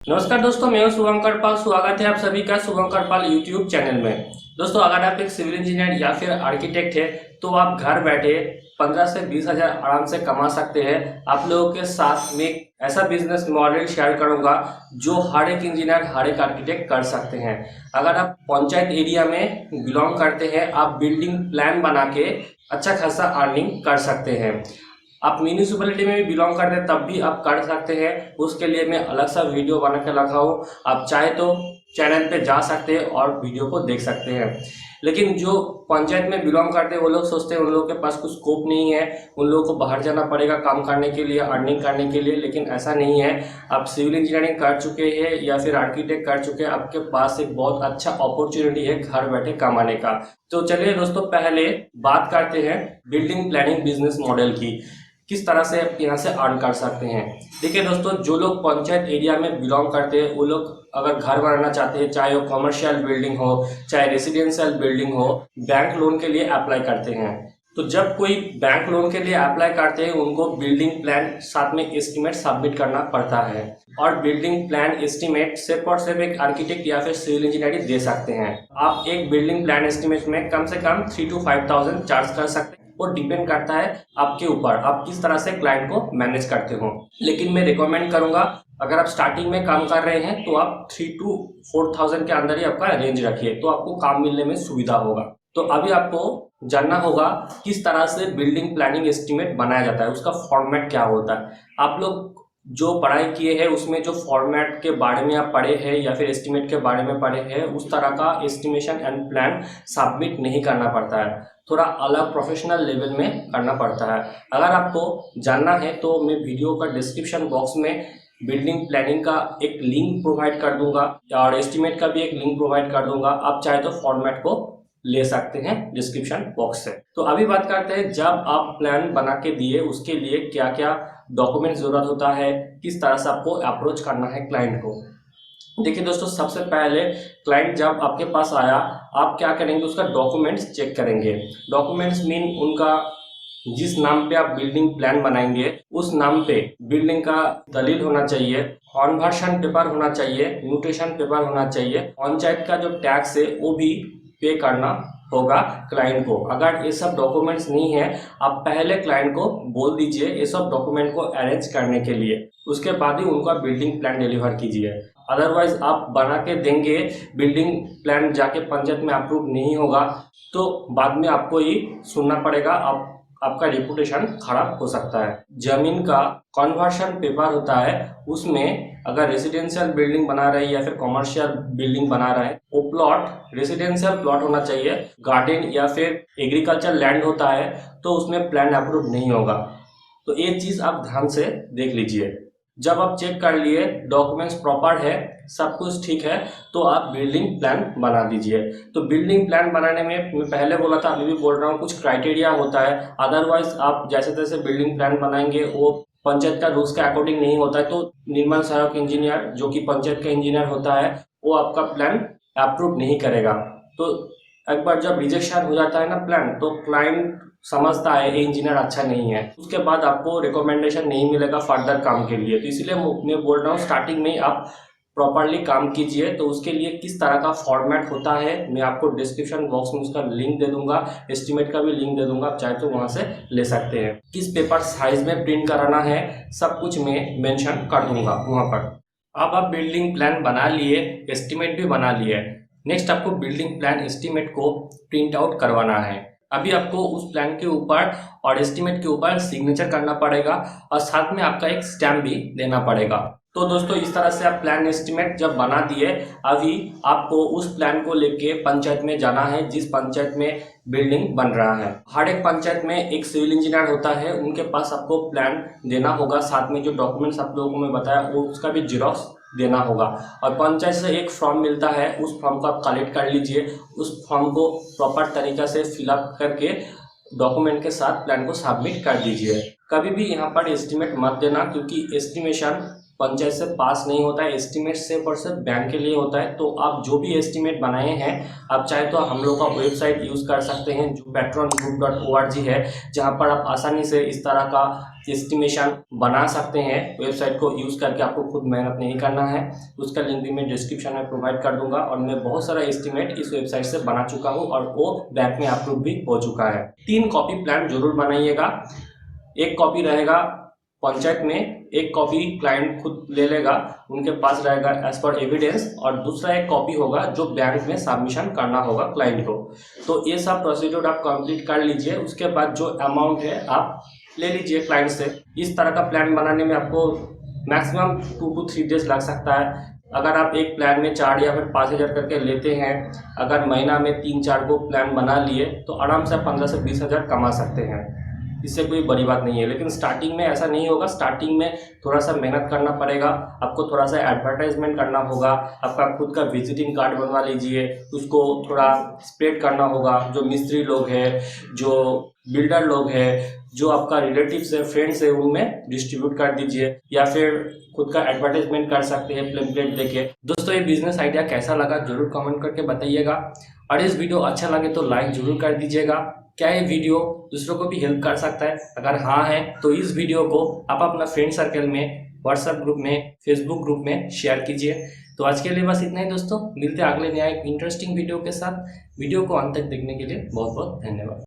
नमस्कार दोस्तों, मैं हूं शुभंकर पाल। स्वागत है आप सभी का शुभंकर पाल यूट्यूब चैनल में। दोस्तों, अगर आप एक सिविल इंजीनियर या फिर आर्किटेक्ट है तो आप घर बैठे 15 से 20 हजार आराम से कमा सकते हैं। आप लोगों के साथ में एक ऐसा बिजनेस मॉडल शेयर करूंगा जो हर एक इंजीनियर, हर एक आर्किटेक्ट कर सकते हैं। अगर आप पंचायत एरिया में बिलोंग करते हैं, आप बिल्डिंग प्लान बना के अच्छा खासा अर्निंग कर सकते हैं। आप म्यूनिसिपैलिटी में भी बिलोंग करते हैं तब भी आप कर सकते हैं। उसके लिए मैं अलग सा वीडियो बना के रखा हूँ, आप चाहे तो चैनल पे जा सकते हैं और वीडियो को देख सकते हैं। लेकिन जो पंचायत में बिलोंग करते हैं वो लोग सोचते हैं उन लोगों के पास कुछ स्कोप नहीं है, उन लोगों को बाहर जाना पड़ेगा काम करने के लिए, अर्निंग करने के लिए। लेकिन ऐसा नहीं है। आप सिविल इंजीनियरिंग कर चुके हैं या फिर आर्किटेक्ट कर चुके हैं, आपके पास एक बहुत अच्छा अपॉर्चुनिटी है घर बैठे कमाने का। तो चलिए दोस्तों, पहले बात करते हैं बिल्डिंग प्लानिंग बिजनेस मॉडल की, किस तरह से आप यहाँ से अर्न कर सकते हैं। देखिए दोस्तों, जो लोग पंचायत एरिया में बिलोंग करते हैं वो लोग अगर घर बनाना चाहते हैं, चाहे वो कमर्शियल बिल्डिंग हो चाहे रेसिडेंशियल बिल्डिंग हो, बैंक लोन के लिए अप्लाई करते हैं। तो जब कोई बैंक लोन के लिए अप्लाई करते हैं उनको बिल्डिंग प्लान साथ में एस्टीमेट सबमिट करना पड़ता है। और बिल्डिंग प्लान एस्टीमेट सिर्फ और सिर्फ एक आर्किटेक्ट या फिर सिविल इंजीनियर दे सकते हैं। आप एक बिल्डिंग प्लान एस्टीमेट में कम से कम 3 to 5,000 चार्ज कर सकते हैं। वो डिपेंड करता है आपके ऊपर, आप किस तरह से क्लाइंट को मैनेज करते हो। लेकिन मैं रिकमेंड करूंगा, अगर आप स्टार्टिंग में काम कर रहे हैं तो आप 3 to 4,000 के अंदर ही आपका रेंज रखिए, तो आपको काम मिलने में सुविधा होगा। तो अभी आपको जानना होगा किस तरह से बिल्डिंग प्लानिंग एस्टीमेट बनाया जाता है, उसका फॉर्मेट क्या होता है। आप लोग जो पढ़ाई किए हैं उसमें जो फॉर्मेट के बारे में आप पढ़े हैं या फिर एस्टीमेट के बारे में पढ़े हैं, उस तरह का एस्टिमेशन एंड प्लान सबमिट नहीं करना पड़ता है। थोड़ा अलग प्रोफेशनल लेवल में करना पड़ता है। अगर आपको जानना है तो मैं वीडियो का डिस्क्रिप्शन बॉक्स में बिल्डिंग प्लानिंग का एक लिंक प्रोवाइड कर दूंगा और एस्टीमेट का भी एक लिंक प्रोवाइड कर दूंगा। आप चाहे तो फॉर्मेट को ले सकते हैं डिस्क्रिप्शन बॉक्स से। तो अभी बात करते हैं, जब आप प्लान बना के दिए उसके लिए क्या क्या डॉक्यूमेंट जरूरत होता है, किस तरह से आपको अप्रोच करना है क्लाइंट को। देखिए दोस्तों, सबसे पहले क्लाइंट जब आपके पास आया, आप क्या करेंगे, उसका डॉक्यूमेंट्स चेक करेंगे। डॉक्यूमेंट्स मीन उनका जिस नाम पे आप बिल्डिंग प्लान बनाएंगे उस नाम पे बिल्डिंग का दलील होना चाहिए, कन्वर्शन पेपर होना चाहिए, म्यूटेशन पेपर होना चाहिए, पंचायत का जो टैक्स है वो भी पे करना होगा क्लाइंट को। अगर ये सब डॉक्यूमेंट्स नहीं है, आप पहले क्लाइंट को बोल दीजिए ये सब डॉक्यूमेंट को अरेंज करने के लिए, उसके बाद ही उनका बिल्डिंग प्लान डिलीवर कीजिए। अदरवाइज आप बना के देंगे, बिल्डिंग प्लान जाके पंचायत में अप्रूव नहीं होगा तो बाद में आपको ही सुनना पड़ेगा, आपका रिपुटेशन खराब हो सकता है। जमीन का कन्वर्शन पेपर होता है, उसमें अगर रेसिडेंशियल बिल्डिंग बना रहे हैं या फिर कमर्शियल बिल्डिंग बना रहे हैं, वो प्लॉट रेसिडेंशियल प्लॉट होना चाहिए। गार्डन या फिर एग्रीकल्चर लैंड होता है तो उसमें प्लान अप्रूव नहीं होगा। तो ये चीज आप ध्यान से देख लीजिए। जब आप चेक कर लिए डॉक्यूमेंट्स प्रॉपर है, सब कुछ ठीक है, तो आप बिल्डिंग प्लान बना दीजिए। तो बिल्डिंग प्लान बनाने में मैं पहले बोला था, अभी भी बोल रहा हूँ, कुछ क्राइटेरिया होता है। अदरवाइज आप जैसे तैसे बिल्डिंग प्लान बनाएंगे वो पंचायत का रूल्स के अकॉर्डिंग नहीं होता है, तो निर्माण सहायक इंजीनियर जो कि पंचायत का इंजीनियर होता है वो आपका प्लान अप्रूव नहीं करेगा। तो एक बार जब रिजेक्शन हो जाता है ना प्लान, तो क्लाइंट समझता है ये इंजीनियर अच्छा नहीं है, उसके बाद आपको रिकमेंडेशन नहीं मिलेगा फर्दर काम के लिए। तो इसलिए मैं बोल रहा हूँ स्टार्टिंग में आप प्रॉपरली काम कीजिए। तो उसके लिए किस तरह का फॉर्मेट होता है मैं आपको डिस्क्रिप्शन बॉक्स में उसका लिंक दे दूंगा, एस्टीमेट का भी लिंक दे दूंगा, आप चाहे तो वहां से ले सकते हैं। किस पेपर साइज में प्रिंट कराना है सब कुछ मैं मेंशन कर दूंगा वहां पर। अब आप बिल्डिंग प्लान बना लिए, एस्टीमेट भी बना लिए, नेक्स्ट आपको बिल्डिंग प्लान एस्टीमेट को प्रिंट आउट करवाना है। अभी आपको उस प्लान के ऊपर और एस्टीमेट के ऊपर सिग्नेचर करना पड़ेगा और साथ में आपका एक स्टैम्प भी देना पड़ेगा। तो दोस्तों, इस तरह से आप प्लान एस्टीमेट जब बना दिए, अभी आपको उस प्लान को लेके पंचायत में जाना है जिस पंचायत में बिल्डिंग बन रहा है। हर एक पंचायत में एक सिविल इंजीनियर होता है, उनके पास आपको प्लान देना होगा, साथ में जो डॉक्यूमेंट्स आप लोगों को मैं बताया वो उसका भी जेरॉक्स देना होगा। और पंचायत से एक फॉर्म मिलता है, उस फॉर्म को आप कलेक्ट कर लीजिए, उस फॉर्म को प्रॉपर तरीका से फिलअप करके डॉक्यूमेंट के साथ प्लान को सबमिट कर दीजिए। कभी भी यहाँ पर एस्टीमेट मत देना, क्योंकि एस्टिमेशन पंचायत से पास नहीं होता है, एस्टिमेट सिर्फ और सिर्फ बैंक के लिए होता है। तो आप जो भी एस्टिमेट बनाए हैं, आप चाहे तो हम लोग का वेबसाइट यूज़ कर सकते हैं जो patronbook.org है, जहां पर आप आसानी से इस तरह का एस्टिमेशन बना सकते हैं। वेबसाइट को यूज़ करके आपको खुद मेहनत नहीं करना है, उसका लिंक भी मैं डिस्क्रिप्शन में प्रोवाइड कर दूंगा। और मैं बहुत सारा एस्टिमेट इस वेबसाइट से बना चुका हूँ और वो बैंक में अप्रूव भी हो चुका है। 3 कॉपी प्लान जरूर बनाइएगा। एक कॉपी रहेगा पंचायत में, एक कॉपी क्लाइंट खुद ले लेगा, उनके पास रहेगा एज पर एविडेंस, और दूसरा एक कॉपी होगा जो बैंक में सबमिशन करना होगा क्लाइंट को। तो ये सब प्रोसीजर आप कंप्लीट कर लीजिए। उसके बाद जो अमाउंट है आप ले लीजिए क्लाइंट से। इस तरह का प्लान बनाने में आपको मैक्सिमम 2 to 3 डेज लग सकता है। अगर आप एक प्लान में 4 या फिर 5,000 करके लेते हैं, अगर महीना में 3-4 को प्लान बना लिए तो आराम से 15 से 20 हज़ार कमा सकते हैं। इससे कोई बड़ी बात नहीं है। लेकिन स्टार्टिंग में ऐसा नहीं होगा। स्टार्टिंग में थोड़ा सा मेहनत करना पड़ेगा, आपको थोड़ा सा एडवर्टाइजमेंट करना होगा, आपका खुद का विजिटिंग कार्ड बनवा लीजिए, उसको थोड़ा स्प्रेड करना होगा। जो मिस्त्री लोग हैं, जो बिल्डर लोग हैं, जो आपका रिलेटिव्स है, फ्रेंड्स है, उनमें डिस्ट्रीब्यूट कर दीजिए, या फिर खुद का एडवर्टाइजमेंट कर सकते हैं पेम्पलेट देके। दोस्तों, ये बिजनेस आइडिया कैसा लगा जरूर कमेंट करके बताइएगा, और इस वीडियो अच्छा लगे तो लाइक जरूर कर दीजिएगा। क्या ये वीडियो दूसरों को भी हेल्प कर सकता है? अगर हाँ है तो इस वीडियो को आप अपना फ्रेंड सर्कल में, व्हाट्सएप ग्रुप में, फेसबुक ग्रुप में शेयर कीजिए। तो आज के लिए बस इतना ही दोस्तों, मिलते हैं अगले नया एक इंटरेस्टिंग वीडियो के साथ। वीडियो को अंत तक देखने के लिए बहुत बहुत धन्यवाद।